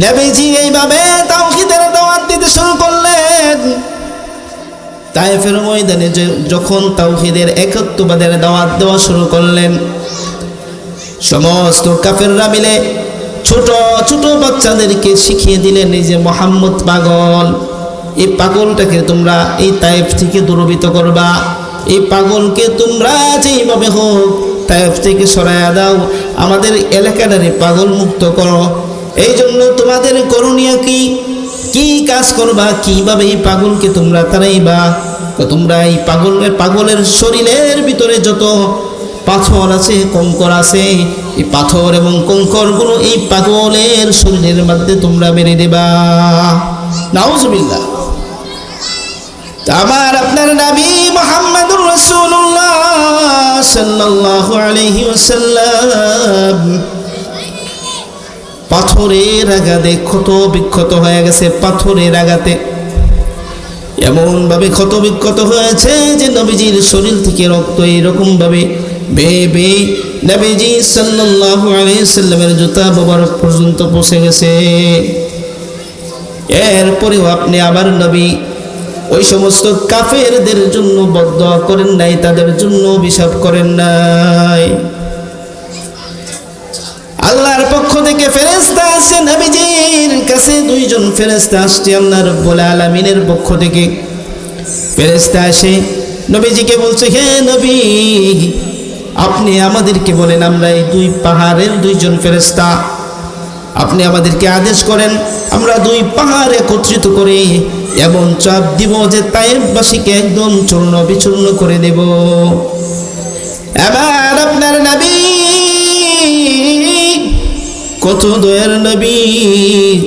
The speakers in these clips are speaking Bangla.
নবীজি এইভাবে তাওহীদের দাওয়াত দিতে শুরু করলেন। তায়েফের ময়দানে যখন তাওহীদের একত্ববাদের দাওয়াত দেওয়া শুরু করলেন, সমস্ত কাফেররা মিলে ছোট ছোট বাচ্চাদেরকে শিখিয়ে দিলেন এই যে মুহাম্মদ পাগল, এই পাগলটাকে তোমরা এই তায়েফ থেকে দূরীভূত করবা, এই পাগলকে তোমরা যেইভাবে হোক তায়েফ থেকে সরাইয়া দাও, আমাদের এলাকাটারে পাগল মুক্ত করো। এই জন্য তোমাদের করণীয় কি কাজ করবা, কিভাবে এই পাগলকে তোমরা তাড়াইবা? তোমরা এই পাগলের শরীরের ভিতরে যত পাথর আছে, কঙ্কর আছে, এই পাথর এবং কঙ্করগুলো এই পাগলের শরীরের মধ্যে তোমরা মেরে দেবা। নাউজুবিল্লাহ। আমার আপনার নবী মুহাম্মদুর রাসূলুল্লাহ সাল্লাল্লাহু আলাইহি ওয়াসাল্লাম পাথরের আঘাতে ক্ষত বিক্ষত হয়ে গেছে। পাথরের আঘাতে এমন ভাবে ক্ষত বিক্ষত হয়েছে যে নবীজির শরীর থেকে রক্ত এরকম ভাবে বেয়ে বেয়ে নবীজি সাল্লাল্লাহু আলাইহি ওয়াসাল্লামের জুতা মোবারক পর্যন্ত পৌঁছে গেছে। এরপরেও আপনি আবার নবী ওই সমস্ত কাফেরদের জন্য বদদোয়া করেন নাই, তাদের জন্য অভিশাপ করেন নাই। আল্লাহর পক্ষ থেকে ফেরেশতা আসছে নবীজির কাছে, দুইজন ফেরেশতা আসছে আল্লাহ রাব্বুল আলামিনের পক্ষ থেকে। ফেরেশতা এসে নবীজিকে বলছে, হে নবী, আপনি আমাদেরকে বলেন, আমরা এই দুই পাহাড়ের দুইজন ফেরেশতা, আপনি আমাদেরকে আদেশ করেন, আমরা দুই পাহাড় একত্রিত করে এমন চাপ দিব যে তায়েফবাসীকে একদম চূর্ণ বিচূর্ণ করে দেব। এবার আপনার নবী কত দয়ার নবী,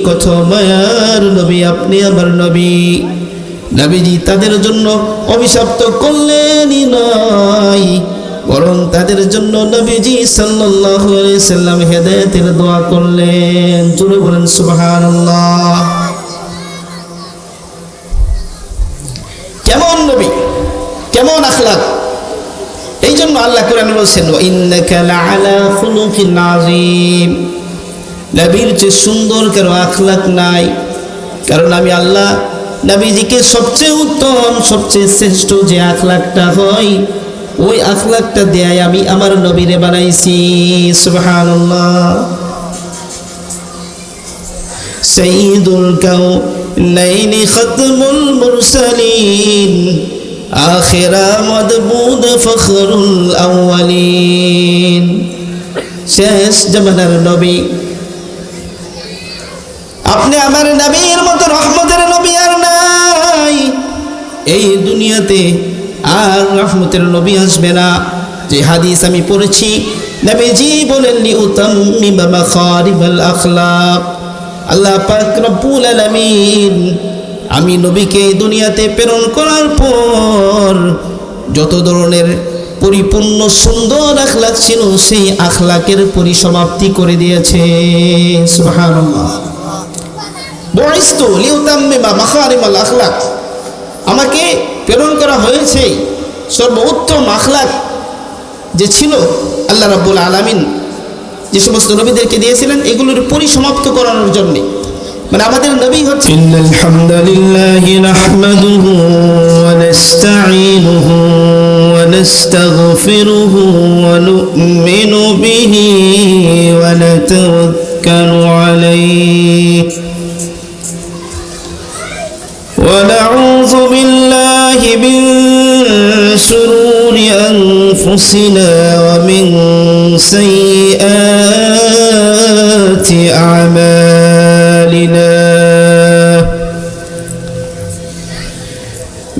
কত মায়ার নবী, আপনি আমার নবী। নবীজি তাদের জন্য অভিশপ্ত করলেনই নয়, বরং তাদের জন্য নবীজি সাল্লাল্লাহু আলাইহি সাল্লাম হেদায়েতের দোয়া করলেন। জোরে বলেন সুবহানাল্লাহ। কেমন নবী, কেমন আখলাক! এই জন্য আল্লাহ কোরআনে বলেছেন, ওয়া ইন্নাকা লাআলা খুলুকিন আযীম। নবীর চেয়ে সুন্দর কারো আখলাক নাই, কারণ আমি আল্লাহ নবীজিকে সবচেয়ে উত্তম, সবচেয়ে শ্রেষ্ঠ যে আখলাকটা হয়, ওই আখলাকটা দেয় আমি আমার নবীরে বানাইছি। সুবহানাল্লাহ। সাইয়্যিদুল কাউনাইনি খাতমুল মুরসালিন আখিরা মাদবুদ ফখরুল আউয়ালিন। শেষ জামানার নবী, আপনি আমার নবীর মতো রহমতের নবী আর নাই এই দুনিয়াতে, আর রহমতের নবী আসবে না। যে হাদিস আমি পড়েছি, নবীজি বলেন, লিউতাম্মিমা মাখারিমাল আখলাক। আল্লাহ পাক রব্বুল আলামিন আমি নবীকে দুনিয়াতে প্রেরণ করার পর যত ধরনের পরিপূর্ণ সুন্দর আখলাক ছিল, সেই আখলাকের পরিসমাপ্তি করে দিয়েছে। সুবহানাল্লাহ। বুইস্তু লিউতাম্মিমা মাখারিমাল আখলাক, আমাকে প্রেরণ করা হয়েছে সর্বোত্তম আখলাক যে ছিল আল্লাহ রাব্বুল আলামিন যে সমস্ত নবীদেরকে দিয়েছিলেন, এগুলোর পরিসমাপ্ত করানোর জন্য। মানে আমাদের নবী হচ্ছে, ইন্নাল হামদালিল্লাহি নাহমাদুহু ওয়া নাস্তাঈনুহু ওয়া নাস্তাগফিরুহু ওয়া নু'মিনু বিহি ওয়া নাতাওয়াক্কালু আলাইহি ونعوذ بالله من شرور أنفسنا ومن سيئات أعمالنا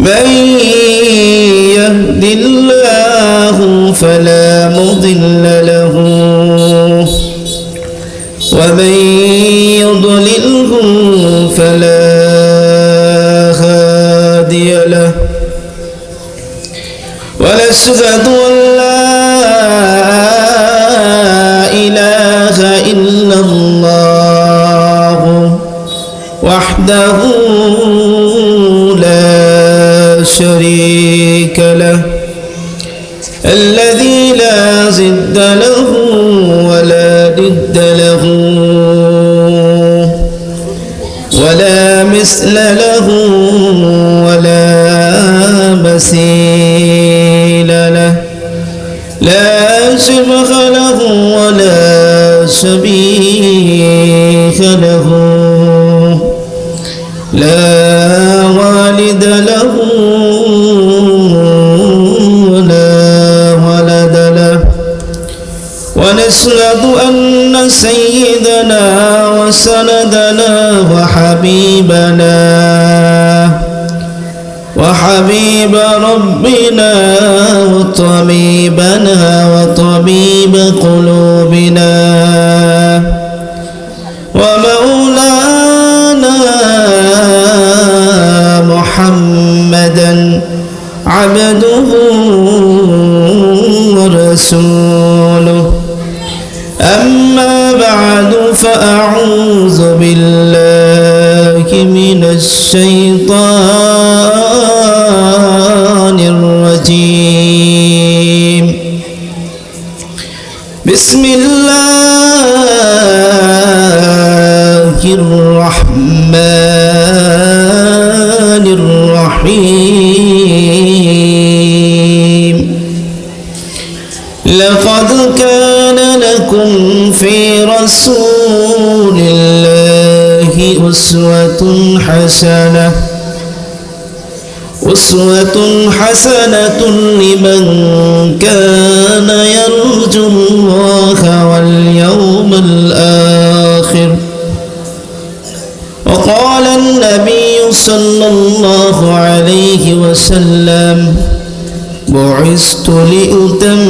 من يهد الله فلا مضل له ومن يضلله فلا له ونشهد أن لا إله إلا الله وحده لا شريك له الذي لا ضد له ولا ند له مثل له ولا مثيل له لا شبه له ولا شبيه له لا والد له ولا ولد له ونشهد أن سيدنا وسندنا وحبيب ربنا وطبيبنا وطبيب قلوبنا ومولانا محمدا عبده ورسوله أما بعد فأعوذ بالله من الشيطان الرجيم بسم الله الرحمن الرحيم لقد كان لكم في رسول الله أسوة حسنة لمن كان يرجو الله واليوم الآخر وقال النبي صلى الله عليه وسلم بعثت لأتمم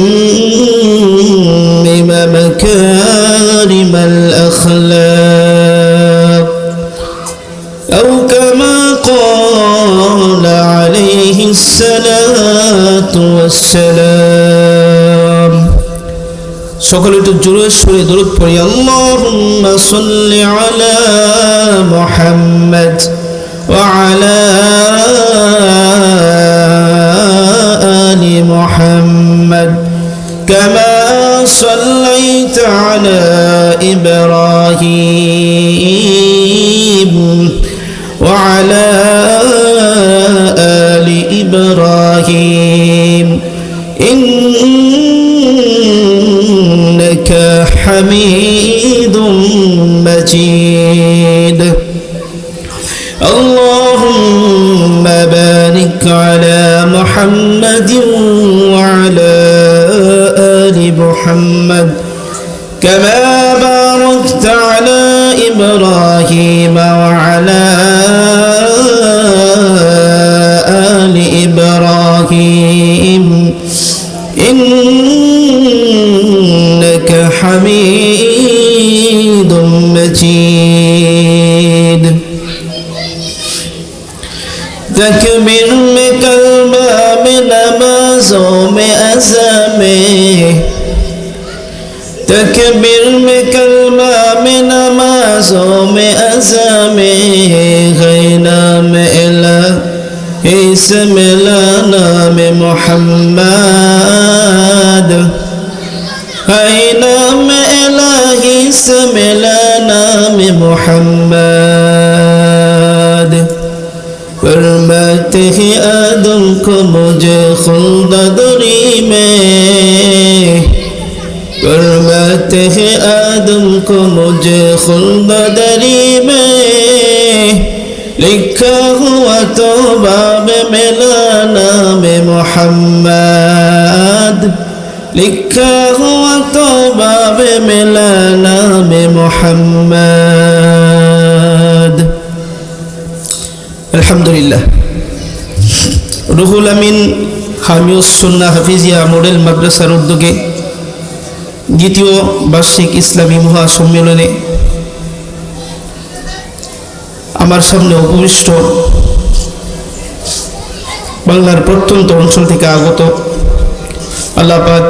مكارم الأخلاق أو كما قال عليه الصلاة والسلام সকলে একটু জোরে সুরে দরুদ পড়ি আল্লাহুম্মা সাল্লি আলা মুহাম্মাদ ওয়া আলা আলি মুহাম্মাদ কামা সাল্লাইতা আলা ইব্রাহিম ওয়া আলা আলি ইব্রাহিম إنك حميد مجيد اللهم بارك على محمد وعلى آل محمد كما باركت على إبراهيم وعلى آل إبراهيم إنك حميد مجيد تكبر में कलमा में नमाजों में अज़में तकबीर में कलमा में नमाजों में अज़में गैना में इला से मिला नाम मोहम्मद है नाम इलाही से मिला नाम मोहम्मद फरमाते हैं आदम को मुझे खुल्द दरी में फरमाते हैं आदम को मुझे खुल्द दरी में लिखा हुआ तो बाब मिला नाम मोहम्मद लिखा हुआ तो बाब मिला नाम मोहम्मद अल्हम्दुलिल्लाह रुहुल अमीन हामिउस सुन्नाह हाफिजिया मॉडल মাদ্রাসার উদ্যোগে দ্বিতীয় বার্ষিক ইসলামী মহাসম্মেলনে আমার সামনে উপবিষ্ট বাংলার প্রত্যন্ত অঞ্চল থেকে আগত আল্লাহ পাক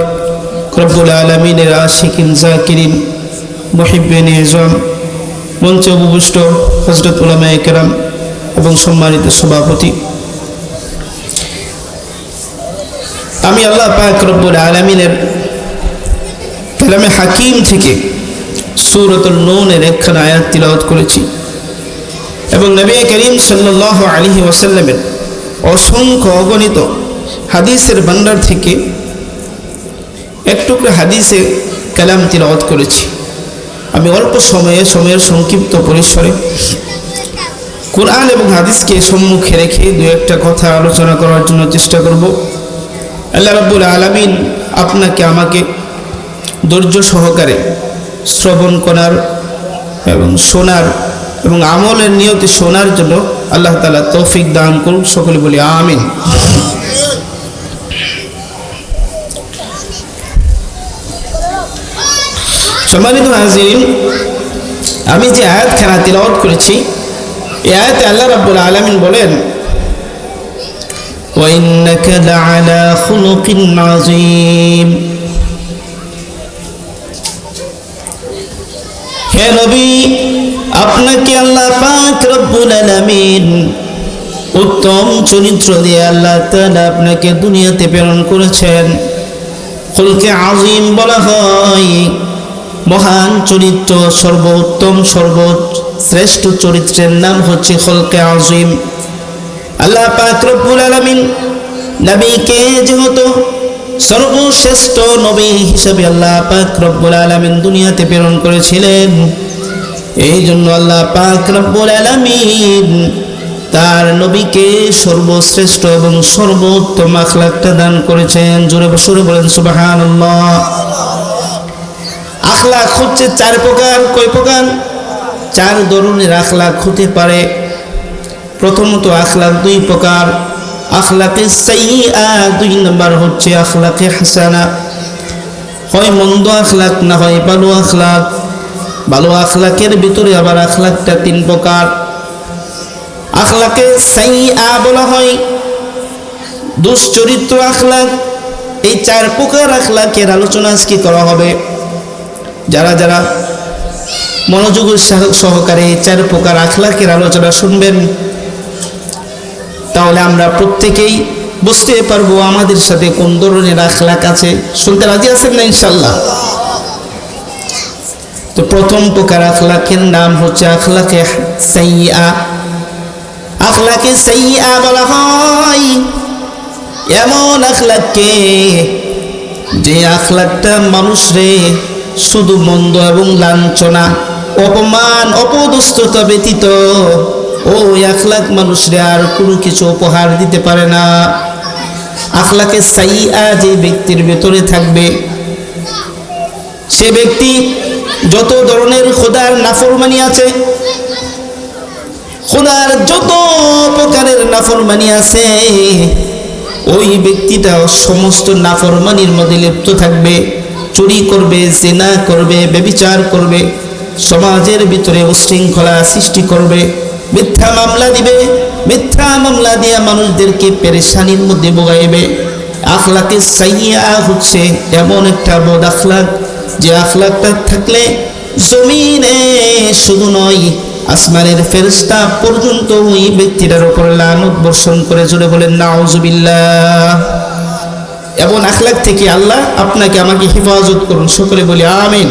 রব্বুল আলামিনের আশিকিন জাকিরিন মুহিব্বিন ইজম মঞ্চে উপবিষ্ট হযরত উলামায়ে কেরাম এবং সম্মানিত সভাপতি আমি আল্লাহ পাক রব্বুল আলামিনের কালামে হাকিম থেকে সূরাতুন নূনের একখানা আয়াত তিলাওয়াত করেছি এবং নবী করিম সাল্লাল্লাহু আলাইহি ওয়াসাল্লামের অসংখ্য অগণিত হাদিসের ভান্ডার থেকে একটু করে হাদিসে কালাম তিলাওয়াত করেছি। আমি অল্প সময়ের সংক্ষিপ্ত পরিসরে কোরআন এবং হাদিসকে সম্মুখে রেখে দু একটা কথা আলোচনা করার জন্য চেষ্টা করব। আল্লাহ রাব্বুল আলামিন আপনাকে আমাকে ধৈর্য সহকারে শ্রবণ করার এবং শোনার এবং আমলের নিয়তে শোনার জন্য আল্লাহ তাআলা তৌফিক দান করুন। সকলে বলি আমিন। সম্মানিত হাজিরিন, আমি যে আয়াতখানা তিলাওয়াত করেছি এই আয়াতে আল্লাহ রাব্বুল আলামিন বলেন, ওয়া ইন্নাকা লাআলা খুলুকিন আযীম। হে নবী, আপনাকে আল্লাহ পাক রব্বুল আলামিন উত্তম চরিত্র দিয়ে আল্লাহ তাআলা আপনাকে দুনিয়াতে প্রেরণ করেছেন। খুলকে আযীম বলা হয় মহান চরিত্র, সর্বোত্তম সর্বশ্রেষ্ঠ চরিত্রের নাম হচ্ছে খুলকে আযীম। আল্লাহ পাক রব্বুল আলামিন নবীকে যেহেতু সর্বশ্রেষ্ঠ নবী হিসেবে আল্লাহ পাক রব্বুল আলামিন দুনিয়াতে প্রেরণ করেছিলেন, এই জন্য আল্লাহ পাক রব্বুল আলামিন তার নবীকে সর্বশ্রেষ্ঠ এবং সর্বোত্তম আখলাকটা দান করেছেন। জোরে বসরে বলেন সুবহানাল্লাহ। আখলাক হচ্ছে চার প্রকার। কয় প্রকার? চার ধরনের আখলাক হতে পারে। প্রথমত আখলাক দুই প্রকার, আখলাকে সাইয়্যা, দুই নম্বর হচ্ছে আখলাকে হাসানা। হয় মন্দ আখলাক, না হয় ভালো আখলাক। ভালো আখলাকের ভিতরে আবার আখলাকটা তিন প্রকার। আখলাকে সাইয়্যা বলা হয় দুশ্চরিত্র আখলাক। এই চার প্রকার আখলাকের আলোচনা আজকে করা হবে। যারা যারা মনোযোগের সহকারে এই চার প্রকার আখলাকের আলোচনা শুনবেন, তাহলে আমরা প্রত্যেকেই বুঝতে পারবো আমাদের সাথে কোন ধরনের আখলাক আছে। শুনতে রাজি আছেন না ইনশাআল্লাহ? তো প্রথম প্রকার আখলাকের নাম হচ্ছে আখলাকে সাইয়্যা। আখলাকে সাইয়্যা বলা হয় এমন আখলাককে যে আখলাকটা মানুষরে শুধু মন্দ এবং লাঞ্ছনা, অপমান, অপদস্থতা ব্যতীত ওই আখলাক মানুষরে আর কোনো কিছু উপহার দিতে পারে না। আখলাকে সাইয়্যা যে ব্যক্তির ভেতরে থাকবে, সে ব্যক্তি যত ধরনের খোদার নাফরমানি আছে, খোদার যত প্রকারের নাফরমানি আছে, ওই ব্যক্তিটা সমস্ত নাফরমানির মধ্যে লিপ্ত থাকবে। চুরি করবে, জিনা করবে, ব্যভিচার করবে, সমাজের ভিতরে উশৃঙ্খলা সৃষ্টি করবে, মিথ্যা মামলা দিবে, মিথ্যা মামলা দিয়ে মানুষদেরকে পেরেশানির মধ্যে ভোগাইবে। আখলাকে সাইয়্যা হচ্ছে এমন একটা বদ আখলাক, যে আখলাকটা থাকলে জমিনে শুধু নয় আসমানের ফেরেশতা পর্যন্ত ওই ব্যক্তিটার উপর লানত বর্ষণ করে। জোরে বলেন নাউজুবিল্লাহ। এমন আখলাক থেকে আল্লাহ আপনাকে আমাকে হেফাজত করুন। সকলে বলি আমিন।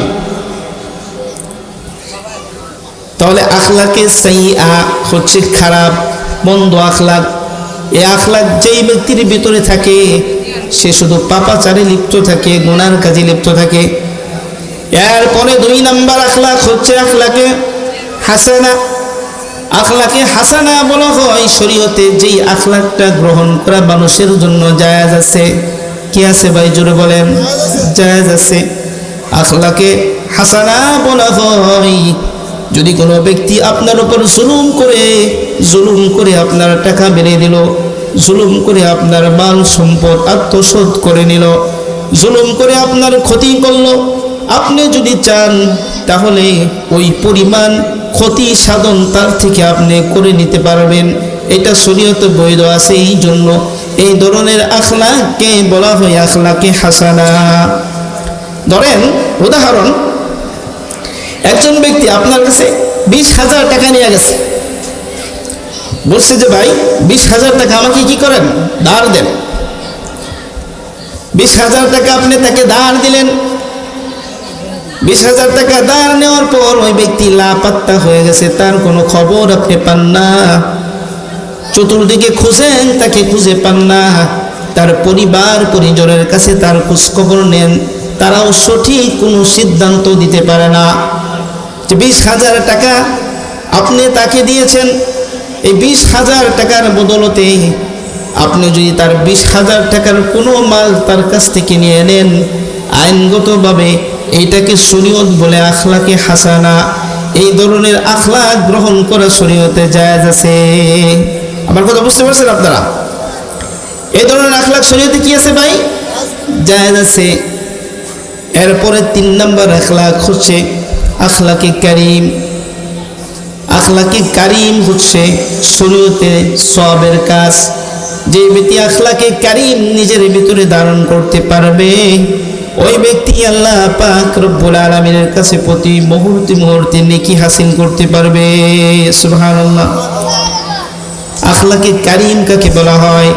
তাহলে আখলাকে সাইয়্যা হচ্ছে খারাপ, মন্দ আখলাক। এই আখলাক যেই ব্যক্তির ভিতরে থাকে সে শুধু পাপাচারে লিপ্ত থাকে, গুনার কাজে লিপ্ত থাকে। এরপরে দুই নাম্বার আখলাক হচ্ছে আখলাকে হাসানা। আখলাকে হাসানা বলা হয় শরীয়তে যেই আখলাকটা গ্রহণ করা মানুষের জন্য জায়েজ আছে। কি আছে ভাই? জোরে বলেন। জায়েজ আছে। আখলাকে হাসানা বলা হয় যদি কোনো ব্যক্তি আপনার উপর জুলুম করে আপনার টাকা মেরে দিল, জুলুম করে আপনার মাল সম্পদ আত্মসাৎ করে নিল, জুলুম করে আপনার ক্ষতি করলো, আপনি যদি চান তাহলে ওই পরিমাণ ক্ষতি সাধন তার থেকে আপনি করে নিতে পারবেন। এটা শরীয়তে বৈধ আছে। এই জন্য এই ধরনের আখলাককে বলা হয় আখলাকে হাসানা। ধরেন উদাহরণ, একজন ব্যক্তি আপনার কাছে 20,000 টাকা নিয়ে গেছে, বলছে যে ভাই 20,000 টাকা আমাকে কি করেন, ধার দেন। 20,000 টাকা আপনি তাকে ধার দিলেন। 20,000 টাকা ধার নেওয়ার পর ওই ব্যক্তি লাপাত্তা হয়ে গেছে, তার কোনো খবর আপনি পান না। চতুর্দিকে খুঁজেন, তাকে খুঁজে পান না। তার পরিবার পরিজনের কাছে তার খোঁজ খবর নেন, তারাও সঠিক কোনো সিদ্ধান্ত দিতে পারে না। যে 20,000 টাকা আপনি তাকে দিয়েছেন, এই 20,000 টাকার বদলতে আপনি যদি তার 20,000 টাকার কোনো মাল তার কাছ থেকে নিয়ে নেন, আইনগতভাবে এইটাকে শরীয়ত বলে আখলাকে হাসানা। এই ধরনের আখলাক গ্রহণ করা শরীয়তে জায়েজ আছে। আমার কথা বুঝতে পারছেন আপনারা? এই ধরনের আখলাক শরীয়তে কি আছে ভাই? জায়েজ আছে। এরপরে 3 নম্বর আখলাক হচ্ছে আখলাকে কারিম। আখলাকে কারিম হচ্ছে শরীয়তে সওয়াবের কাজ। যে ব্যক্তি আখলাকে কারিম নিজের ভিতরে ধারণ করতে পারবে, ওই ব্যক্তি আল্লাহ পাক রব্বুল আলামিনের কাছে প্রতি মুহূর্তে মুহূর্তে নেকি হাসিল করতে পারবে। সুবহানাল্লাহ। আখলাকে কারিম কাকে বলা হয়?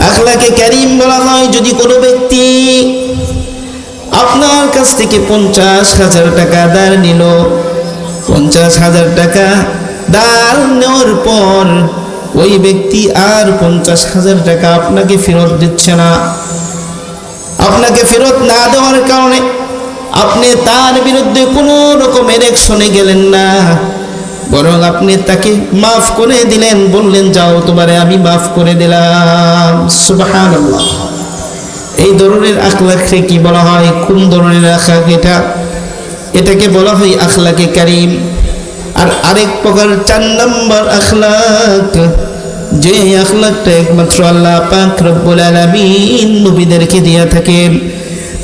আখলাকে কারিম বলা হয় যদি কোনো ব্যক্তি আপনার কাছ থেকে 50,000 টাকা ধার নিল, 50,000 টাকা ধার নেওয়ার পর ওই ব্যক্তি আর 50,000 টাকা আপনাকে ফেরত দিচ্ছে না। আপনাকে ফেরত না দেওয়ার কারণে আপনি তার বিরুদ্ধে কোনো রকমের অ্যাকশনে গেলেন না, বরং আপনি তাকে মাফ করে দিলেন, বললেন যাও তোমারে আমি মাফ করে দিলাম। সুবহানাল্লাহ। এই ধরনের আখলাককে কি বলা হয়? কোন ধরনের আখলাক এটা? এটাকে বলা হয় আখলাকে কারিম। আর আরেক প্রকার 4 নম্বর আখলাক, যে আখলাকটা একমাত্র আল্লাহ পাক রব্বুল আলামিন নবীদেরকে দিয়ে থাকেন।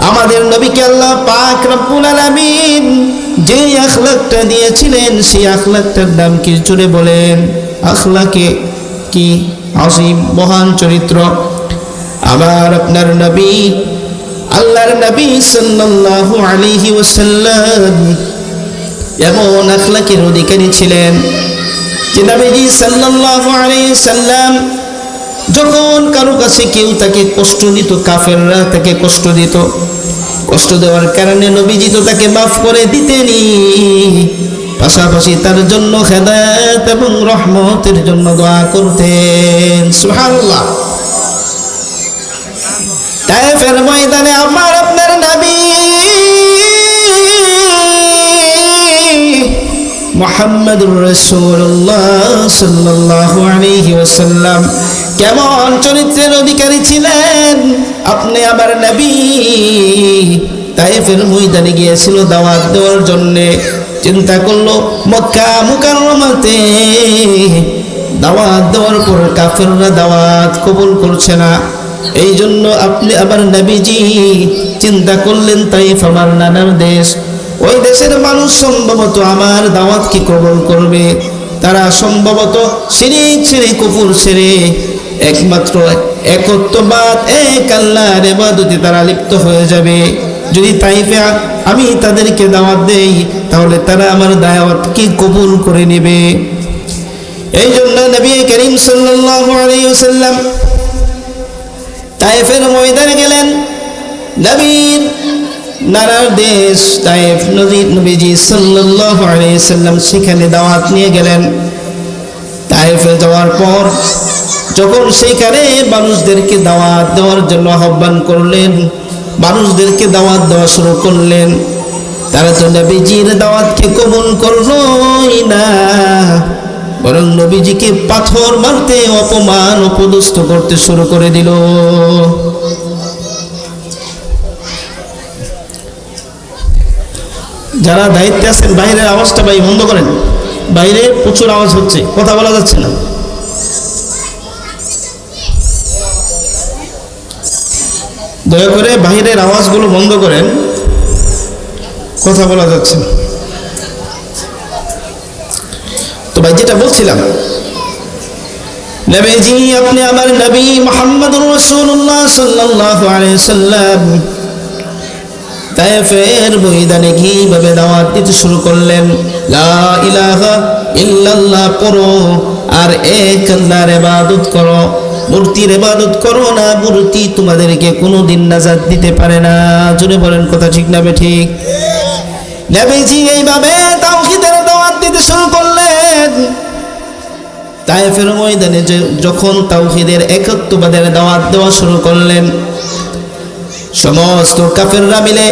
আমাদের নবীকে আল্লাহ পাক রব্বুল আলামিন যে আখলাকটা দিয়েছিলেন, সেই আখলাকটার নাম কি জোরে বলেন? আখলাকে কি আজিম, মহান চরিত্র। আবার আপনার নবী, আল্লাহর নবী সাল্লাল্লাহু আলাইহি ওয়াসাল্লাম এমন আখলাকের অধিকারী ছিলেন যে নবীজি সাল্লাল্লাহু আলাইহি সাল্লাম যখন কারো কাছে কেউ তাকে কষ্ট দিত, কাফেররা তাকে কষ্ট দিত, কষ্ট দেওয়ার কারণে নবীজি তো তাকে মাফ করে দিতেনি, পাশাপাশি তার জন্য হেদায়েত এবং রহমতের জন্য দোয়া করতেন। সুবহানাল্লাহ। তায়েফের ময়দানে আমার আপনার নবী মুহাম্মদুর রাসূলুল্লাহ সাল্লাল্লাহু আলাইহি ওয়াসাল্লাম কেমন চরিত্রের অধিকারী ছিলেন। আপনি আমার নবী তায়েফের ময়দানে গিয়েছিল দাওয়াত দেওয়ার জন্য। চিন্তা করলো মক্কা মুকাররমাতে দাওয়াত দেওয়ার পর কাফেররা দাওয়াত কবুল করছে না, এই জন্য আপনি আবার নবীজি চিন্তা করলেন তাইফ আমার নানার দেশ, ওই দেশের মানুষ সম্ভবত আমার দাওয়াত কি কবুল করবে, তারা সম্ভবত শিরিক ছেড়ে কুফর ছেড়ে একমাত্র একত্ববাদ এক আল্লাহর ইবাদতে তারা লিপ্ত হয়ে যাবে। যদি তাইফে আমি তাদেরকে দাওয়াত দেই তাহলে তারা আমার দাওয়াত কি কবুল করে নেবে। এই জন্য নবী করিম সাল্লাল্লাহু আলাইহি ওয়াসাল্লাম তায়েফের ময়দানে গেলেন। নবীর নানার দেশ তায়েফ, নবীজি সাল্লাল্লাহু আলাইহি ওয়াসাল্লাম সেখানে দাওয়াত নিয়ে গেলেন। তায়েফে যাওয়ার পর যখন সেখানে মানুষদেরকে দাওয়াত দেওয়ার জন্য আহ্বান করলেন, মানুষদেরকে দাওয়াত দেওয়া শুরু করলেন, তারা তো নবীজির দাওয়াতকে কবুল করলই না, বরং নবীজিকে পাথর মারতে অপমান অপদস্থ করতে শুরু করে দিল। যারা দায়িত্বে আছেন বাইরের আওয়াজটা ভাই বন্ধ করেন, বাইরে প্রচুর আওয়াজ হচ্ছে, কথা বলা যাচ্ছে না। দয়া করে বাইরের আওয়াজগুলো বন্ধ করেন, কথা বলা যাচ্ছে না। তো ভাই যেটা বলছিলাম, নবীজি আপনি আমার নবী মুহাম্মদুর রাসূলুল্লাহ সাল্লাল্লাহু আলাইহি সাল্লাম তায়েফের ময়দানে কিভাবে দাওয়াত দিতে শুরু করলেন, লা ইলাহা ইল্লাল্লাহ পড়ো আর এক আল্লাহর ইবাদত করো, মূর্তির ইবাদত করো না, মূর্তি তোমাদেরকে কোনোদিন নাজাত দিতে পারে না। জোরে বলেন কথা ঠিক না বেঠিক? নবীজি এইভাবে তাওহীদের দাওয়াত দিতে শুরু করলেন। তায়েফের ময়দানে যখন তাওহীদের একত্ববাদের দাওয়াত দেওয়া শুরু করলেন, সমস্ত কাফেররা মিলে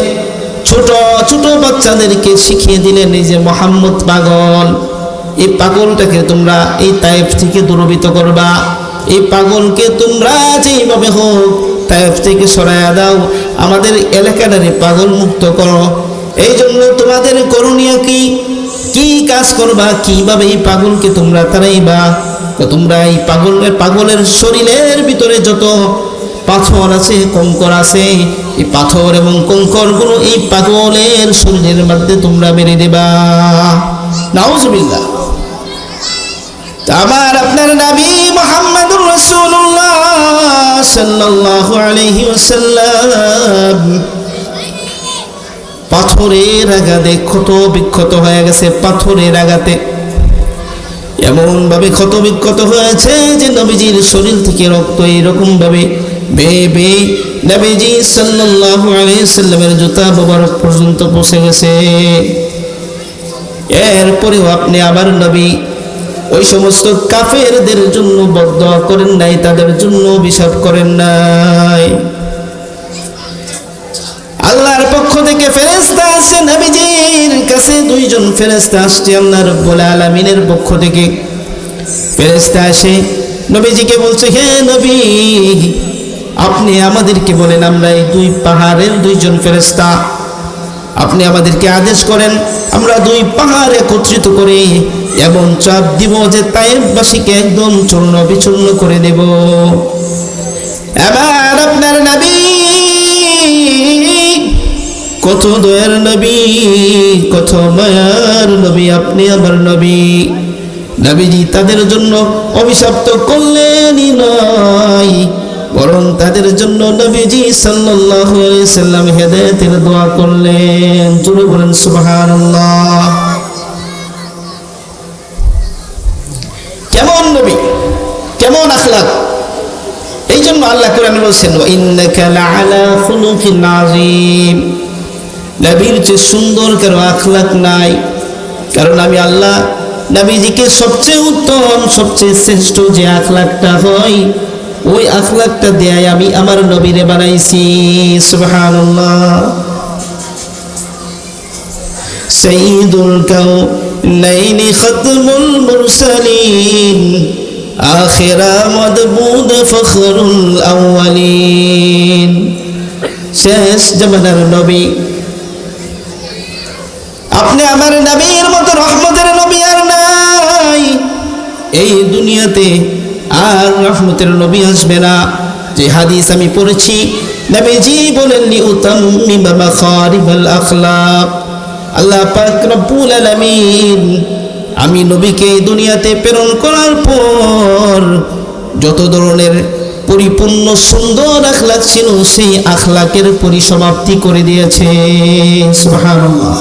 ছোট ছোট বাচ্চাদেরকে শিখিয়ে দিলেন এই যে মুহাম্মদ পাগল, এই পাগলটাকে তোমরা এই তায়েফ থেকে দূরীভূত করবা, এই পাগলকে তোমরা যেইভাবে হোক তায়েফ থেকে সরাইয়া দাও, আমাদের এলাকাটারে পাগল মুক্ত করো। এই জন্য তোমাদের করণীয় কি, কি কাজ করবা, কিভাবে এই পাগলকে তোমরা তাড়াইবা? তোমরা এই পাগলের শরীরের ভিতরে যত পাথর আছে, কঙ্কর আছে, এই পাথর এবং কঙ্কর গুলো এই পাগলের শরীরের মধ্যে তোমরা মেরে দেবা। নাউজুবিল্লাহ। আমার আপনার নবী মুহাম্মদুর রাসূলুল্লাহ সাল্লাল্লাহু আলাইহি ওয়াসাল্লাম পাথরের আঘাতে ক্ষত বিক্ষত হয়ে গেছে। পাথরের আঘাতে এমন ভাবে ক্ষত বিক্ষত হয়েছে যে নবীজির শরীর থেকে রক্ত এরকম ভাবে বেয়ে বেয়ে নবীজি সাল্লাল্লাহু আলাইহি ওয়াসাল্লামের জুতা মোবারক পর্যন্ত পৌঁছে গেছে। এরপরেও আপনি আবার নবী ওই সমস্ত কাফেরদের জন্য বদদোয়া করেন নাই, তাদের জন্য অভিশাপ করেন নাই। আল্লাহর পক্ষ থেকে ফেরেশতা আসে নবীজির কাছে, দুইজন ফেরেশতা আসছে আল্লাহ রাব্বুল আলামিনের পক্ষ থেকে। ফেরেশতা আসে নবীজিকে বলছে, হে নবী, আপনি আমাদেরকে বলেন, আমরা এই দুই পাহাড়ের দুইজন ফেরেশতা, আপনি আমাদেরকে আদেশ করেন, আমরা দুই পাহাড় একত্রিত করে এমন চাপ দিব যে তায়েফবাসীকে একদম চূর্ণ বিচূর্ণ করে দেব। এবার আপনার নবী কত দয়ার নবী, কত মায়ার নবী, আপনি আমার নবী। নবীজি তাদের জন্য অভিশপ্ত করলেনই নয়, বরং তাদের জন্য নবীজি সাল্লাল্লাহু আলাইহি সাল্লাম হেদায়েতের দোয়া করলেন। জোরে বলেন সুবহানাল্লাহ। কেমন নবী, কেমন আখলাক! এই জন্য আল্লাহ কোরআনে বলছেন, ওয়া ইন্নাকা লাআলা খুলুকিন আযীম। নবীর চেয়ে সুন্দর কারো আখলাক নাই, কারণ আমি আল্লাহ নবীজিকে সবচেয়ে উত্তম, সবচেয়ে শ্রেষ্ঠ যে আখলাকটা হয়, ওই আখলাকটা দিয়ে আমি আমার নবীরে বানাইছি। সুবহানাল্লাহ। সাইয়্যিদুল কাউনাইনি খাতমুল মুরসালিন আখিরা মাদবুদ ফখরুল আউয়ালিন। শেষ জামানার নবী, আপনি আমার নবীর মতো রহমতের নবী আর নাই এই দুনিয়াতে, আর রহমতের নবী আসবে না। যে হাদিস আমি পড়েছি, নবীজি বলেননি উতাম্মিমা মাখারিমাল আখলাক। আল্লাহ পাক রব্বুল আলামিন আমি নবীকে দুনিয়াতে প্রেরণ করার পর যত ধরনের পরিপূর্ণ সুন্দর আখলাক ছিল, সেই আখলাকের পরিসমাপ্তি করে দিয়েছে। সুবহানাল্লাহ।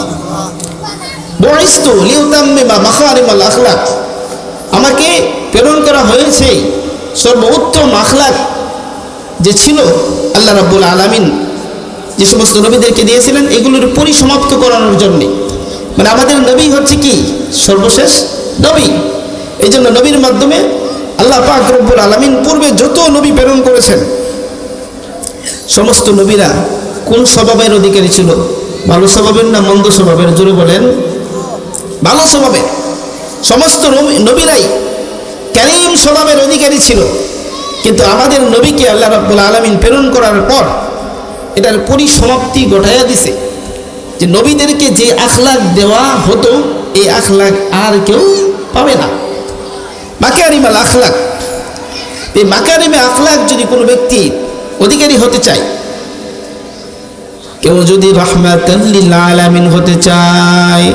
বুইসতু লিউতাম্মিমা মাখারিমাল আখলাক, আমাকে প্রেরণ করা হয়েছে সর্বোত্তম আখলাক যে ছিল আল্লাহ রাব্বুল আলামিন যে সমস্ত নবীদেরকে দিয়েছিলেন, এগুলোর পরিসমাপ্ত করানোর জন্যে। মানে আমাদের নবী হচ্ছে কি সর্বশেষ নবী। এই জন্য নবীর মাধ্যমে আল্লাহ পাক রব্বুল আলামিন পূর্বে যত নবী প্রেরণ করেছেন, সমস্ত নবীরা কোন স্বভাবের অধিকারী ছিল? ভালো স্বভাবের না মন্দ স্বভাবের? জোরে বলেন। ভালো স্বভাবের। সমস্ত নবীরাই কারীম স্বভাবের অধিকারী ছিল, কিন্তু আমাদের নবীকে আল্লাহ রাব্বুল আলামিন প্রেরণ করার পর এটার পরিসমাপ্তি ঘটাইয়া দিছে। যে নবীদেরকে যে আখলাক দেওয়া হতো, এই আখলাক আর কেউ পাবে না। মাকারিমাল আখলাক, এই মাকারিমে আখলাক যদি কোনো ব্যক্তি অধিকারী হতে চায়, কেউ যদি রাহমাতাল লিল আলামিন হতে চায়,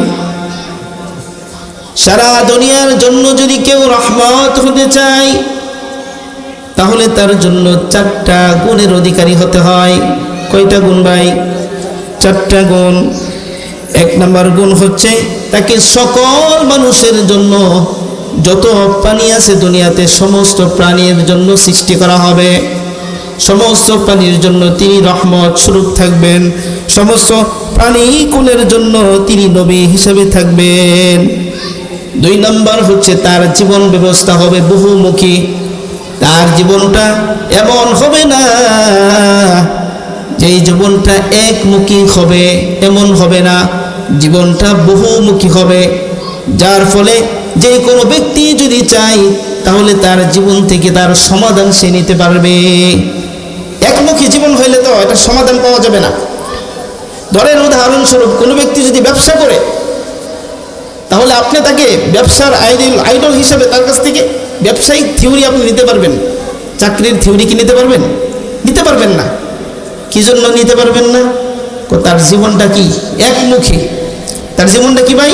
সারা দুনিয়ার জন্য যদি কেউ রহমত হতে চায়, তাহলে তার জন্য 4টা গুণের অধিকারী হতে হয়। কয়টা গুণ ভাই? 4টা গুণ। 1 নম্বর গুণ হচ্ছে তাকে সকল মানুষের জন্য, যত প্রাণী আছে দুনিয়াতে সমস্ত প্রাণীর জন্য সৃষ্টি করা হবে। সমস্ত প্রাণীর জন্য তিনি রহমত স্বরূপ থাকবেন, সমস্ত প্রাণীকুলের জন্য তিনি নবী হিসেবে থাকবেন। 2 নম্বর হচ্ছে তার জীবন ব্যবস্থা হবে বহুমুখী। তার জীবনটা এমন হবে না যে জীবনটা একমুখী হবে, এমন হবে না, জীবনটা বহুমুখী হবে, যার ফলে যে কোনো ব্যক্তি যদি চায় তাহলে তার জীবন থেকে তার সমাধান সে নিতে পারবে। একমুখী জীবন হইলে তো এটা সমাধান পাওয়া যাবে না। ধরেন উদাহরণস্বরূপ কোনো ব্যক্তি যদি ব্যবসা করে, তাহলে আপনি তাকে ব্যবসার আইডল হিসেবে তার কাছ থেকে ব্যবসায়িক থিওরি আপনি নিতে পারবেন, চাকরির থিওরি কি নিতে পারবেন? নিতে পারবেন না। কি জন্য নিতে পারবেন না? তার জীবনটা কি একমুখী। তার জীবনটা কি ভাই?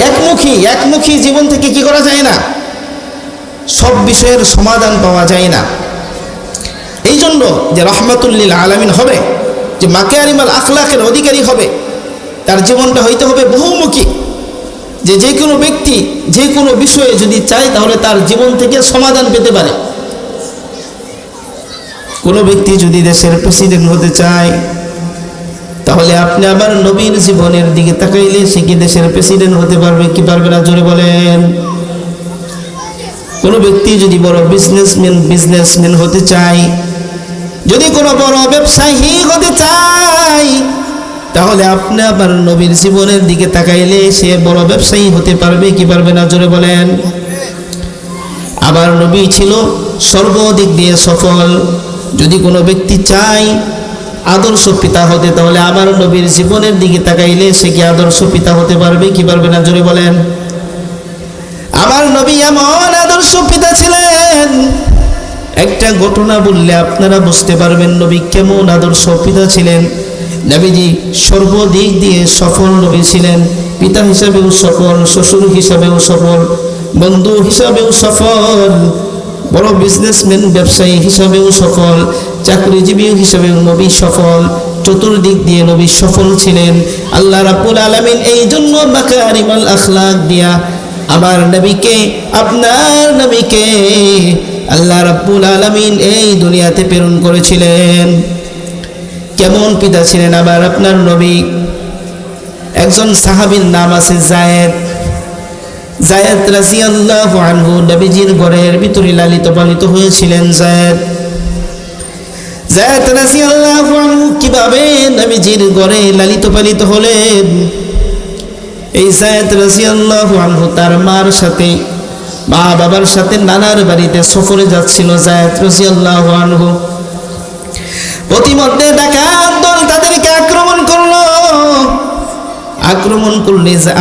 একমুখী। একমুখী জীবন থেকে কি করা যায় না? সব বিষয়ের সমাধান পাওয়া যায় না। এই জন্য যে রহমাতুল লিল আলামিন হবে, যে মাকারিমাল আখলাকের অধিকারী হবে, তার জীবনটা হইতে হবে বহুমুখী, যে কোনো ব্যক্তি যে কোনো বিষয়ে যদি চায় তাহলে তার জীবন থেকে সমাধান পেতে পারে। কোনো ব্যক্তি যদি দেশের প্রেসিডেন্ট হতে চায়, তাহলে আপনি আবার নবীর জীবনের দিকে তাকাইলে সে কি দেশের প্রেসিডেন্ট হতে পারবে কি পারবে না? জোরে বলেন। কোনো ব্যক্তি যদি বড় বিজনেসম্যান হতে চায়, যদি কোনো বড় ব্যবসায়ী হতে চায়, তাহলে আপনি আবার নবীর জীবনের দিকে তাকাইলে সে বড় ব্যবসায়ী হতে পারবে কি পারবে না? জোরে বলেন। আবার নবী ছিল সর্বদিক দিয়ে সফল। যদি কোনো ব্যক্তি চায় আদর্শ পিতা হতে, তাহলে আবার নবীর জীবনের দিকে তাকাইলে সে কি আদর্শ পিতা হতে পারবে কি পারবে না? জোরে বলেন। আমার নবী এমন আদর্শ পিতা ছিলেন, একটা ঘটনা বললে আপনারা বুঝতে পারবেন নবী কেমন আদর্শ পিতা ছিলেন। নবীজি সর্বদিক দিয়ে সফল নবী ছিলেন। পিতা হিসাবেও সফল, শ্বশুর হিসাবেও সফল, বন্ধু হিসাবেও সফল, বড় বিজনেসম্যান ব্যবসায়ী হিসাবেও সফল, চাকরিজীবী হিসাবেও নবী সফল। চতুর্দিক দিয়ে নবী সফল ছিলেন। আল্লাহ রাব্বুল আলামিন এই জন্য মাকারিমাল আখলাক দিয়া আমার নবীকে, আপনার নবীকে আল্লাহ রাব্বুল আলামিন এই দুনিয়াতে প্রেরণ করেছিলেন। কেমন পিতা ছিলেন আবার আপনার নবী? একজন সাহাবীর নাম আছে যায়েদ রাদিয়াল্লাহু আনহু। নবীজির ঘরের ভিতরে লালিত পালিত হয়েছিলেন যায়েদ রাদিয়াল্লাহু আনহু। কিভাবে নবীজির ঘরে লালিত পালিত হলেন? এই যায়েদ রাদিয়াল্লাহু আনহু তার মার সাথে, মা বাবার সাথে নানার বাড়িতে সফরে যাচ্ছিল যায়েদ রাদিয়াল্লাহু আনহু। প্রতিমধ্যে ডাকাত দল তাদেরকে আক্রমণ করলো।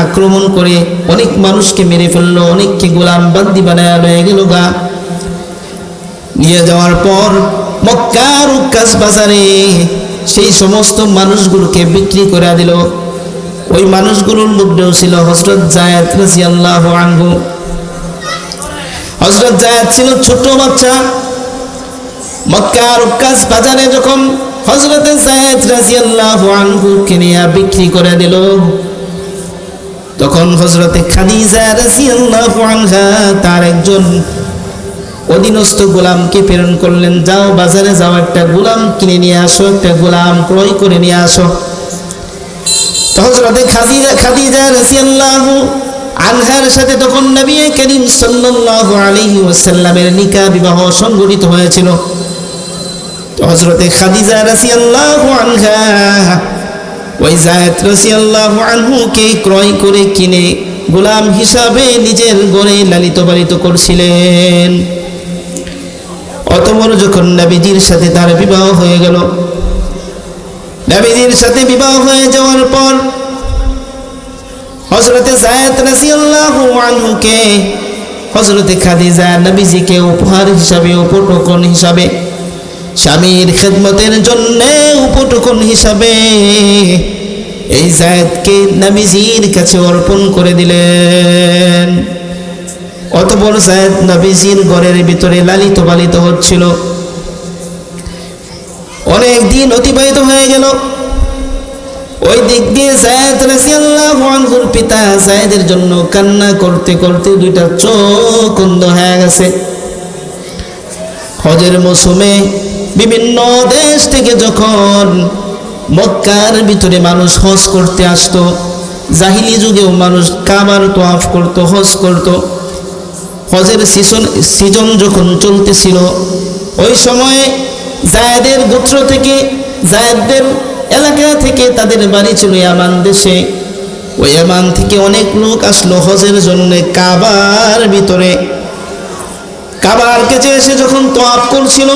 আক্রমণ করে অনেক মানুষকে মেরে ফেললো, অনেককে গোলাম বান্দি বানায় লয়ে গেল গা। নিয়ে যাওয়ার পর মক্কার উক্কাস বাজারে সেই সমস্ত মানুষগুলোকে বিক্রি করে দিল। ওই মানুষগুলোর মধ্যেও ছিল হযরত যায়েদ রাদিয়াল্লাহু আনহু। হযরত যায়েদ ছিল ছোট বাচ্চা। মক্কার উক্কাস বাজারে যখন হযরত যায়েদ রাদিয়াল্লাহু আনহু কে নিয়ে বিক্রি করে দিল, তখন হযরত খাদিজা রাদিয়াল্লাহু আনহা তার একজন অধীনস্থ গোলামকে প্রেরণ করলেন, যাও বাজারে যাও, একটা গোলাম কিনে নিয়ে আসো, একটা গোলাম ক্রয় করে নিয়ে আসো। তো হযরত খাদিজা রাদিয়াল্লাহু আনহার সাথে তখন নবী করিম সাল্লাল্লাহু আলাইহি ওয়াসাল্লামের নিকাহ বিবাহ সংঘটিত হয়েছিল। তো হযরত খাদিজা রাদিয়াল্লাহু আনহা ওই যায়েদ রাদিয়াল্লাহু আনহুকে ক্রয় করে কিনে গোলাম হিসাবে নিজের ঘরে লালিত পালিত করছিলেন। অতঃপর যখন নবীজির সাথে তার বিবাহ হয়ে গেল, নবীজির সাথে বিবাহ হয়ে যাওয়ার পর হযরত যায়েদ রাদিয়াল্লাহু আনহুকে হযরত খাদিজা নবীজিকে উপহার হিসাবে, উপটোকন হিসাবে, স্বামীর খেদমতের জন্য উপটোকন হিসাবে এই যায়েদকে নবীজির কাছে অর্পণ করে দিলেন। অতঃপর যায়েদ নবীজির ঘরের ভিতরে লালিত পালিত হচ্ছিল। অনেক দিন অতিবাহিত হয়ে গেল। ওই দিক দিয়ে যায়েদ রাদিয়াল্লাহু আনহুর পিতা যায়েদের জন্য কান্না করতে করতে দুইটা চোখ অন্ধ হয়ে গেছে। হজের মৌসুমে বিভিন্ন দেশ থেকে যখন মক্কার ভিতরে মানুষ হজ করতে আসতো, জাহিলি যুগেও মানুষ কাবার তওয়াফ করত, হজ করত। হজের সিজন যখন চলতেছিল, ওই সময়ে জায়েদের গোত্র থেকে, জায়েদদের এলাকা থেকে, তাদের বাড়ি ছিল ইয়ামান দেশে, ওই ইয়ামান থেকে অনেক লোক আসলো হজের জন্য কাবার ভিতরে। কাবার কাছে এসে যখন তওয়াফ করছিল,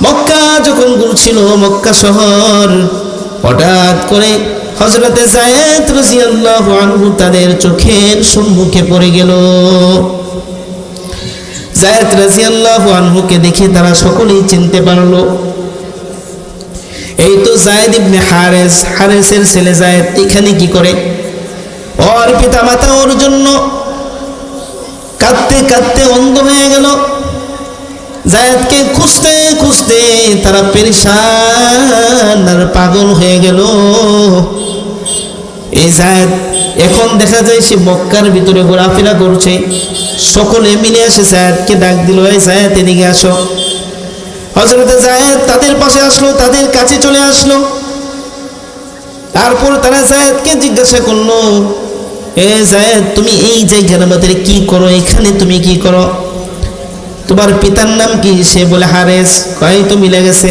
মক্কা যখন ঘুরছিল, মক্কা শহর, হঠাৎ করে হযরতে যায়েদ রাদিয়াল্লাহু আনহু তাদের চোখের সম্মুখে পড়ে গেল। যায়েদ রাদিয়াল্লাহু আনহুকে দেখে তারা সকলেই চিনতে পারলো, এই তো যায়েদ ইবনে হারেস, হারেসের ছেলে যায়েদ এখানে কি করে? ওর পিতামাতা ওর জন্য কাঁদতে কাঁদতে অন্ধ হয়ে গেল। যায়েদকে খুঁজতে খুঁজতে তারা পেরেশান আর পাগল হয়ে গেল। এই যায়েদ এখন দেখা যায় সে মক্কার ভিতরে ঘোরাফেরা করছে। সকলে মিলে এসে যায়েদকে ডাক দিল, এই যায়েদ এদিকে আসো। হযরতে যায়েদ তাদের পাশে আসলো, তাদের কাছে চলে আসলো। তারপর তারা যায়েদকে জিজ্ঞাসা করলো, এ যায়েদ, তুমি এই জায়গার মধ্যে কি করো? এখানে তুমি কি করো? তোমার পিতার নাম কি? সে বলে হারেস। কয় তো মিলে গেছে,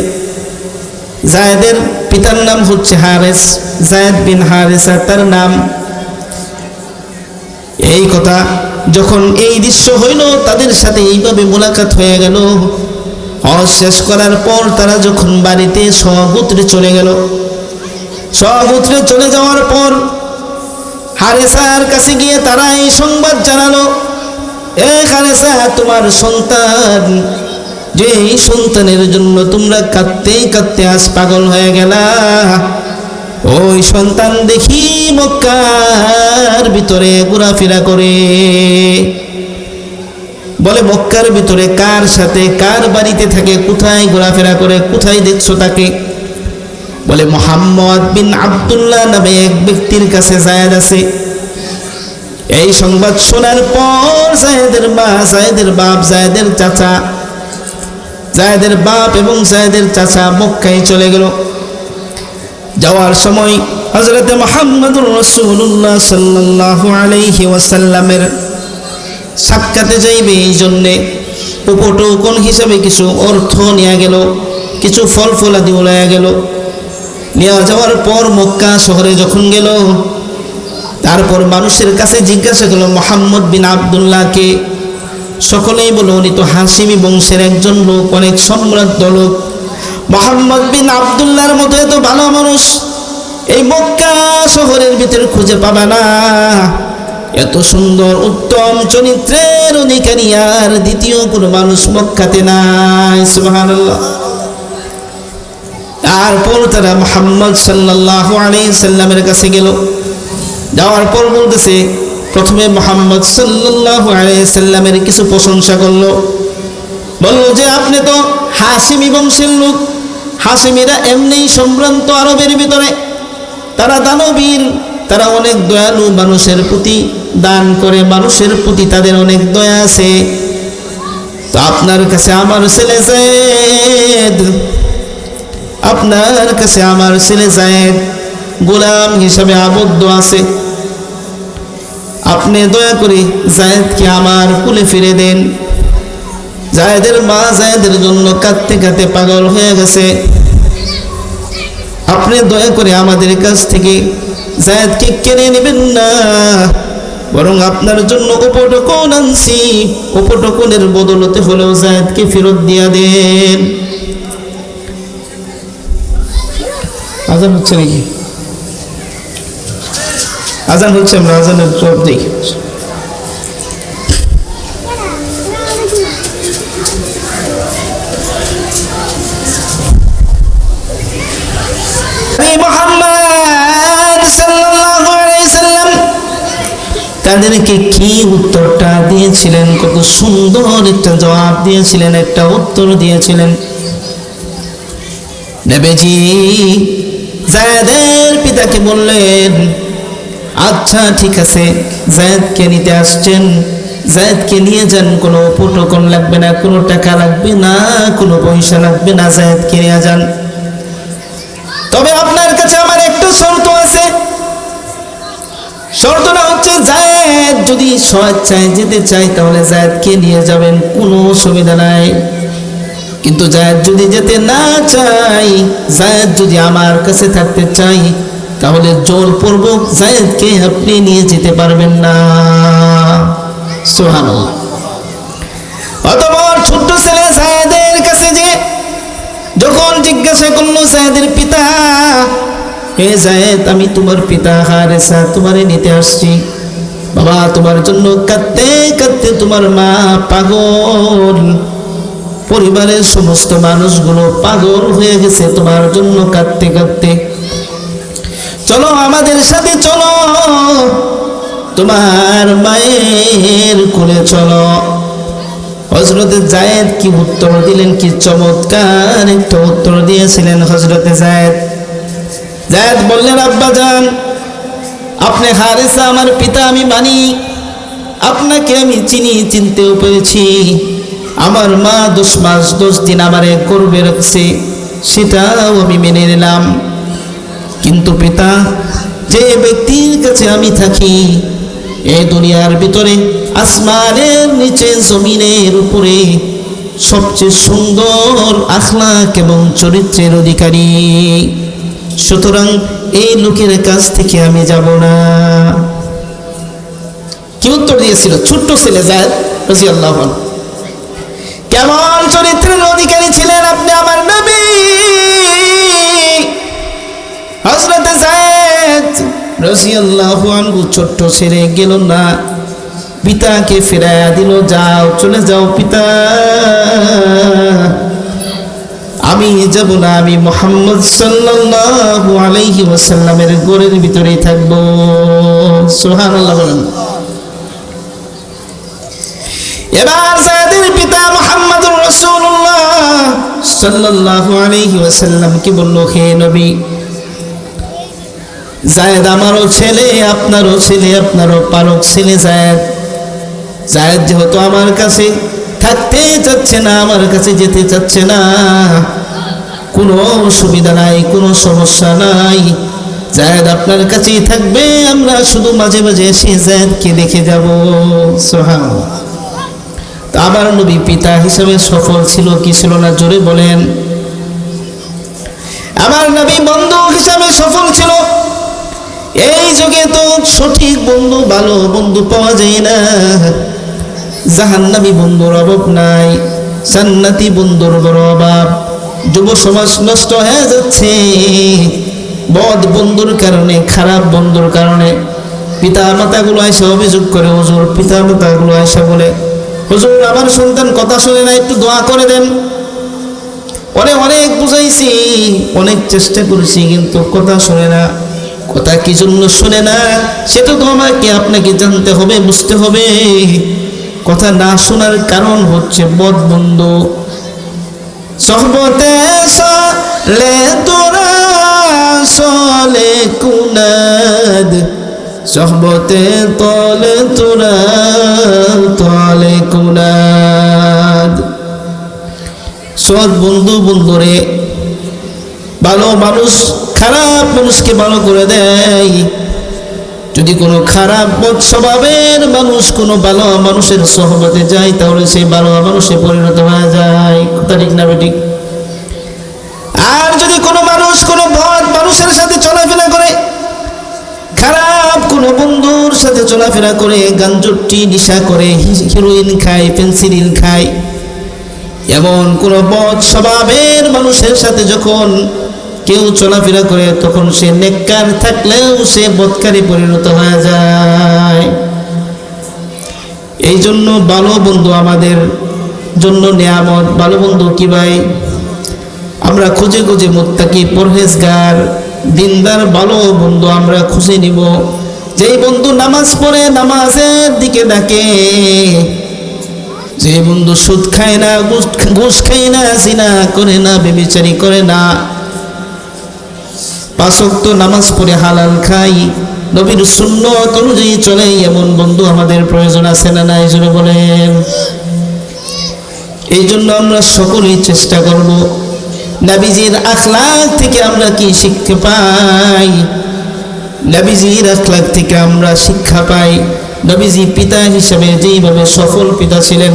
যায়েদের পিতার নাম হচ্ছে হারেস, যায়েদ বিন হারেসা তার নাম। এই কথা যখন এই দৃশ্য হইল, তাদের সাথে এইভাবে মোলাকাত হয়ে গেল। হজ শেষ করার পর তারা যখন বাড়িতে স্বগোত্রে চলে গেল, স্বগোত্রে চলে যাওয়ার পর হারেসার কাছে গিয়ে তারা এই সংবাদ জানালো, এ হারেসা, তোমার সন্তান, যে এই সন্তানের জন্য তোমরা কাঁদতে কাঁদতে আজ পাগল হয়ে গেলা, ওই সন্তান দেখি মক্কার ভিতরে ঘোরাফেরা করে। বলে, মক্কার ভিতরে কার সাথে, কার বাড়িতে থাকে, কোথায় ঘোরাফেরা করে, কোথায় দেখছো তাকে? বলে, মুহাম্মদ বিন আব্দুল্লাহ নামে এক ব্যক্তির কাছে যায়েদ আছে। এই সংবাদ শোনার পর যায়েদের মা, যায়েদের বাপ, যায়েদের চাচা, যায়েদের বাপ এবং যায়েদের চাচা মক্কায় চলে গেল। যাওয়ার সময় হযরতে মুহাম্মদুর রাসূলুল্লাহ সাল্লাল্লাহু আলাইহি ওয়াসাল্লামের সাক্ষাতে যাইবে, এই জন্যে উপটোকন হিসাবে কিছু অর্থ নিয়ে গেল, কিছু ফল ফলাদি নিয়ে গেল। নিয়ে যাওয়ার পর মক্কা শহরে যখন গেল, তারপর মানুষের কাছে জিজ্ঞাসা করলো, মুহাম্মদ বিন আব্দুল্লাহকে? সকলেই বলো, উনি তো হাশিমি বংশের একজন লোক, অনেক সম্রাট লোক। মুহাম্মদ বিন আব্দুল্লাহর মতো এত ভালো মানুষ এই মক্কা শহরের ভিতরে খুঁজে পাবে না। এত সুন্দর উত্তম চরিত্রের অধিকারী আর দ্বিতীয় কোনো মানুষ মক্কাতে নাই। সুবহানাল্লাহ। তারপর তারা মুহাম্মদ সাল্লাল্লাহু আলাইহি সাল্লামের কাছে গেল। যাওয়ার পর বলতেছে, প্রথমে মুহাম্মদ সাল্লাল্লাহু আলাইহি সাল্লামের কিছু প্রশংসা করলো, বলল যে আপনি তো হাশিমি বংশের লোক। হাশিমিরা এমনিই সম্ভ্রান্ত আরবের ভিতরে, তারা দানবীর, তারা অনেক দয়ালু, মানুষের প্রতি দান করে, মানুষের প্রতি তাদের অনেক দয়া আছে। তো আপনার কাছে আমার ছেলে যায়েদ, আপনার কাছে আমার ছেলে যায়েদ গোলাম হিসাবে আবদ্ধ আছে। আপনি দয়া করে যায়েদকে আমার কুলে ফিরে দেন। যায়েদের মা যায়েদের জন্য কাঁদতে কাঁদতে পাগল হয়ে গেছে। আপনি দয়া করে আমাদের কাছ থেকে যায়েদকে কেড়ে নেবেন না, বরং আপনার জন্য উপটোকন আনছি, উপটোকনের বদলতে হলেও যায়েদকে ফেরত দিয়া দেন। আজান হচ্ছে নাকি? আজান হচ্ছে, আমরা আজানের জবাব দিই। তাদেরকে কি উত্তরটা দিয়েছিলেন, কত সুন্দর একটা জবাব দিয়েছিলেন, একটা উত্তর দিয়েছিলেন। নবীজি যায়েদের পিতাকে বললেন, আচ্ছা ঠিক আছে, যায়েদকে নিতে আসছেন, জায়েদকে নিয়ে যান, কোনো প্রোটোকল লাগবে না, কোনো টাকা লাগবে না, কোনো পয়সা লাগবে না, জায়েদকে নিয়ে যান। তবে আপনার কাছে আমার একটা শর্ত আছে। শর্তটা হচ্ছে জায়েদ যদি স্বেচ্ছায় যেতে চায় তাহলে জায়েদকে নিয়ে যাবেন, কোনো অসুবিধা নাই। কিন্তু জায়েদ যদি যেতে না চাই, জায়েদ যদি আমার কাছে থাকতে চাই, তাহলে জোরপূর্বক জায়েদকে আপনি নিয়ে যেতে পারবেন না। সুবহানাল্লাহ। অতঃপর ছোট্ট ছেলে জায়েদের কাছে যে যখন জিজ্ঞাসা করলো জায়েদের পিতা, হে জায়েদ, আমি তোমার পিতা হারেসা তোমারে নিতে আসছি। বাবা, তোমার জন্য কাঁদতে কাঁদতে তোমার মা পাগল, পরিবারের সমস্ত মানুষগুলো পাগল হয়ে গেছে তোমার জন্য কাঁদতে কাঁদতে। চলো আমাদের সাথে, চলো তোমার মায়ের কোলে চলো। হযরতে জায়েদ কি উত্তর দিলেন, কি চমৎকার একটা উত্তর দিয়েছিলেন হযরতে জায়েদ। জায়েদ বললেন, আব্বাজান, আপনি হারেসা আমার পিতা আমি মানি, আপনাকে আমি চিনি, চিনতেও পেরেছি। আমার মা 10 মাস 10 দিন আমারে গর্ভে রাখছে, সেটাও আমি মেনে নিলাম। কিন্তু পিতা, যে ব্যক্তির কাছে আমি থাকি, এই দুনিয়ার ভিতরে আসমানের নিচে জমিনের উপরে সবচেয়ে সুন্দর আখলাক এবং চরিত্রের অধিকারী, সুতরাং এই লোকের কাছ থেকে আমি যাব না। কি উত্তর দিয়েছিল ছোট্ট ছেলে জায়েদ রাদিয়াল্লাহু আনহু। কেমন চরিত্রের অধিকারী ছিলেন আপনি আমার নবী। হযরত জায়েদ রাদিয়াল্লাহু আনহু ছোট্ট ছেলে গেল না, পিতাকে ফিরাইয়া দিল, যাও চলে যাও পিতা, আমি যাব না, আমি মুহাম্মদ সাল্লাল্লাহু আলাইহি ওয়াসাল্লামের ঘরের ভিতরেই থাকবো। সুবহানাল্লাহ বলেন। এবার জায়েদের পিতা মুহাম্মদুর রাসূলুল্লাহ সাল্লাল্লাহু আলাইহি ওয়াসাল্লাম কি বলল, হে নবী, জায়েদ আমারও ছেলে, আপনারও ছেলে, আপনারও পালক ছেলে জায়েদ। জায়েদ যেহেতু আমার কাছে থাকতে চাচ্ছে না, আমার কাছে যেতে চাচ্ছে না, কোনো অসুবিধা নাই, কোনো সমস্যা নাই, জায়েদ আপনার কাছেই থাকবে, আমরা শুধু মাঝে মাঝে এসে জায়েদকে দেখে যাব। সুবহানাল্লাহ। তো আমার নবী পিতা হিসেবে সফল ছিল কি ছিল না, জোরে বলেন। আমার নবী বন্ধু হিসাবে সফল ছিল। এই যুগে তো সঠিক বন্ধু, ভালো বন্ধু পাওয়া যায় না। জাহান্নামী বন্ধুর অভাব নাই, জান্নাতি বন্ধুর বড় অভাব। যুব সমাজ নষ্ট হয়ে যাচ্ছে বদ বন্ধুর কারণে, খারাপ বন্ধুর কারণে। পিতা মাতাগুলো এসে অভিযোগ করে, হুজুর, পিতা মাতাগুলো এসে বলে, হুজুর আমার সন্তান কথা শুনে না, একটু দোয়া করে দেন। অনেক বুঝাইছি, অনেক চেষ্টা করেছি, কিন্তু কথা শুনে না। কথা কি জন্য শুনে না সেটা তো আমাকে আপনাকে জানতে হবে, বুঝতে হবে। কথা না শোনার কারণ হচ্ছে বদ বন্ধু। সহবতে চলে তোরা চলে কুনাদ, সহবতে তলে তোরা তলে কুনাদ। সৎ বন্ধু বন্ধুরে, ভালো মানুষ খারাপ মানুষকে ভালো করে দেয়। যদি কোনো খারাপ বদ স্বভাবের মানুষ কোনো ভালো মানুষের সহবতে যায়, তাহলে সেই ভালো মানুষে পরিণত হয়ে যায়। কথা ঠিক না বেঠিক? আর যদি কোনো মানুষ কোনো বদ মানুষের সাথে চলাফেরা করে, খারাপ কোনো বন্ধুর সাথে চলাফেরা করে, গাঞ্জটি নেশা করে, হিরোইন খায়, পেন্সিলিন খায়, এমন কোনো বদ স্বভাবের মানুষের সাথে যখন কেউ চলাফেরা করে, তখন সে নেককার থাকলেও সে বদকারে পরিণত হয়ে যায়। এই জন্য ভালো বন্ধু আমাদের জন্য নিয়ামত। ভালো বন্ধু কি ভাই? আমরা খুঁজে খুঁজে মুত্তাকি, পরহেজগার, দিনদার ভালো বন্ধু আমরা খুঁজে নিব। যেই বন্ধু নামাজ পড়ে, নামাজের দিকে ডাকে, যে বন্ধু সুদ খায় না, ঘুষ খায় না, জিনা করে না, ব্যভিচারী করে না, 5 ওয়াক্ত নামাজ পড়ে হালাল খাই, নবীর সুন্নত অনুযায়ী চলে, এমন বন্ধু আমাদের প্রয়োজন আছে না নাই? জোরে বলেন। এই জন্য আমরা সকলেই চেষ্টা করব নবীজির আখলাক থেকে আমরা কি শিক্ষা পাই। নবীজির আখলাক থেকে আমরা শিক্ষা পাই। নবীজি পিতা হিসেবে যেইভাবে সফল পিতা ছিলেন,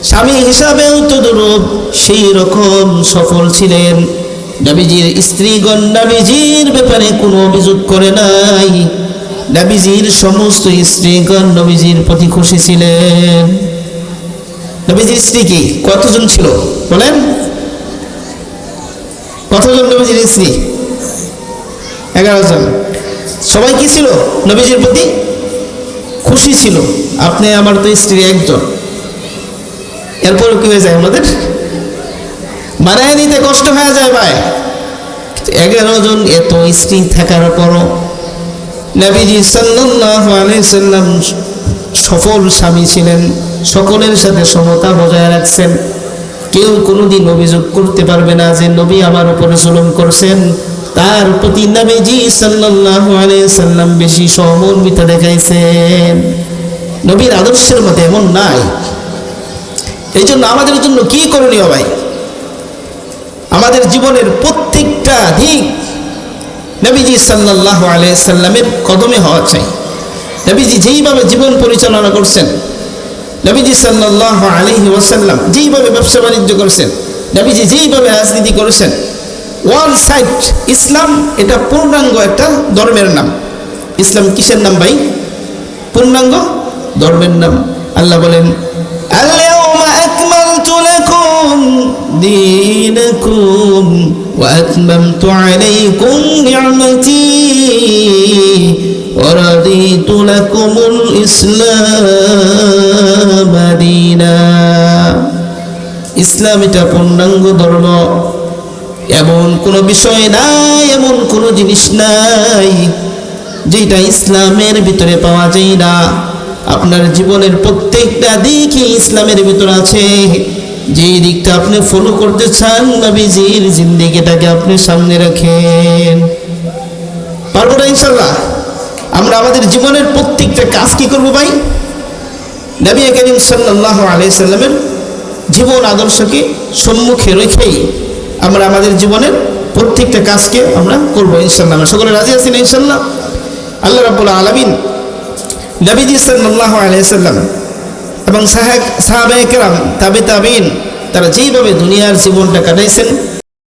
স্বামী হিসাবেও তদ্রূপ সেই রকম সফল ছিলেন। নবীজির স্ত্রীগণ নবীজির ব্যাপারে কোনো অভিযোগ করে নাই। নবীজির সমস্ত স্ত্রীগণ নবীজির প্রতি খুশি ছিলেন। নবীজির স্ত্রী কি কতজন ছিল বলেন? কতজন নবীজির স্ত্রী? 11 জন। সবাই কি ছিল? নবীজির প্রতি খুশি ছিল। আপনি আমার তো স্ত্রী একজন, এরপর কি হয়ে যায়? আমাদের মানায় নিতে কষ্ট হয়ে যায় ভাই। 11 জন এত স্ত্রী থাকার পরও নবীজি সাল্লাল্লাহু আলাইহি সাল্লাম সফল স্বামী ছিলেন, সকলের সাথে সমতা বজায় রাখছেন। কেউ কোনোদিন অভিযোগ করতে পারবে না যে নবী আমার উপরে জুলুম করছেন। তার প্রতি নবীজি সাল্লাল্লাহু আলাইহি সাল্লাম বেশি সহমর্মিতা দেখাইছেন। নবীর আদর্শের মধ্যে এমন নাই। এই জন্য আমাদের জন্য কি করণীয় ভাই? আমাদের জীবনের প্রত্যেকটা দিক নবীজি সাল্লাল্লাহু আলাইহি সাল্লামের কদমে হওয়া চাই। নবীজি যেইভাবে জীবন পরিচালনা করছেন, নবীজি সাল্লাল্লাহু আলাইহি ওয়াসাল্লাম যেইভাবে ব্যবসা বাণিজ্য করছেন, নবীজি যেইভাবে রাজনীতি করেছেন, ওয়ান সাইড ইসলাম এটা পূর্ণাঙ্গ একটা ধর্মের নাম। ইসলাম কিসের নাম ভাই? পূর্ণাঙ্গ ধর্মের নাম। আল্লাহ বলেন, আল-ইয়াউমা আকমালতু লাকুম দীনাকুম ওয়া আতমামতু আলাইকুম নি'মাতি ওয়া রাদিতু লাকুমুল ইসলাম দীনা। ইসলাম এটা পূর্ণাঙ্গ ধর্ম। এমন কোনো বিষয় নাই, এমন কোনো জিনিস নাই যেটা ইসলামের ভিতরে পাওয়া যায় না। আপনার জীবনের প্রত্যেকটা দিকই ইসলামের ভিতরে আছে। যেই দিকটা আপনি ফলো করতে চান, নবীজির জিন্দেগিটাকে আপনি সামনে রাখেন। পারবো না ইনশাআল্লাহ? আমরা আমাদের জীবনের প্রত্যেকটা কাজ কি করবো ভাই? নবী করিম সাল্লাল্লাহু আলাইহি সাল্লামের জীবন আদর্শকে সম্মুখে রেখেই আমরা আমাদের জীবনের প্রত্যেকটা কাজকে আমরা করবো ইনশাআল্লাহ। আমরা সকলে রাজি আছি না ইনশাআল্লাহ? আল্লাহ রাব্বুল আলামিন নবীজি সাল্লাল্লাহু আলাইহি সাল্লাম এবং সাহাবায়ে কেরাম, তাবে তাবিন, তারা যেইভাবে দুনিয়ার জীবনটা কাটাইছেন,